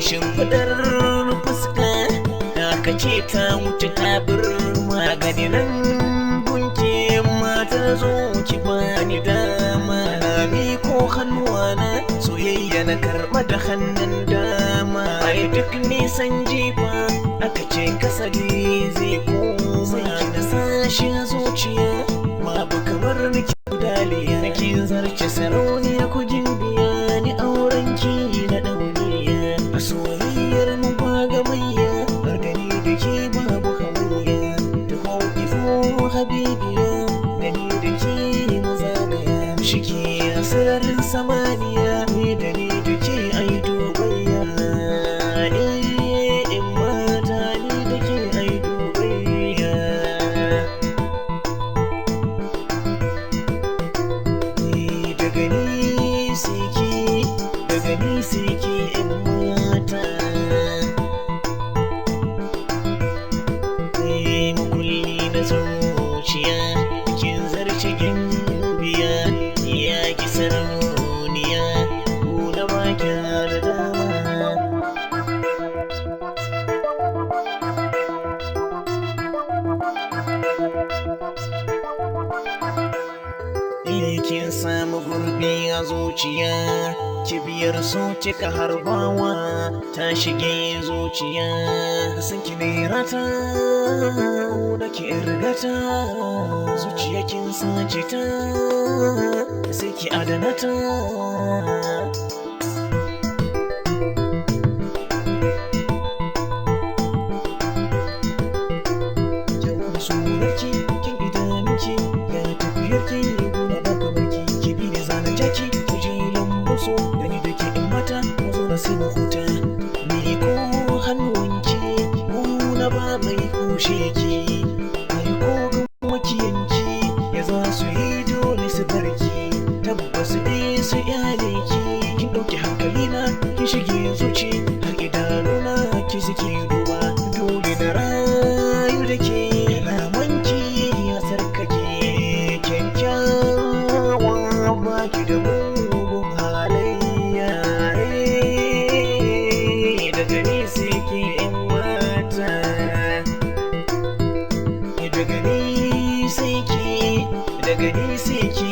Shimfiɗar fuska aka ce ta wuce ta bir magani nan gunki mata zo ki bani dama miko hannuwana soyayya na karɓa da hannun dama ai duk nisan jifa aka ce kasali zai koma da sashi zuciya babu kamar niki daliya nake zarce sarauniya ku gimbiya ni aurenki na dauniya a soyayyar mu ba gamayya har gani da ke babu hamayya da hauki zo habibiya gani da ke mu zagaya shike a sararin samaniya ni da ni da ke ai dubayya ni in mata ni da ke ai dubayya ni daga ni sai ki daga ni sai ki in mata makulli na zuciya kin zarce gimbiya ya ki sarauniya na baki da dama kin samu gurbi a zuciya kibiyar so kika harbawa ta shige zuciya san ki ne rata da ki irgata zuciya kin sace ta sai ki adana ta kyawun surarki kin idanunki ya tafiyarki gona da kamarki ki bi ne zanen jaki kuje lambun so gani da ke in mata mazo na sai mu huta ni ko hannuwanki na ba mai kushe ki ai ko ga makiyanki ya za su yi dole su barki tabbas dai su iyale ki kin dauki hankali na ki shige zuci har idanuna ki suke duba dole na rayu da ke ramanki ya sarkake kyakkyawa baki da mugun halayya daga ni sai ki in mata daga ni sai ki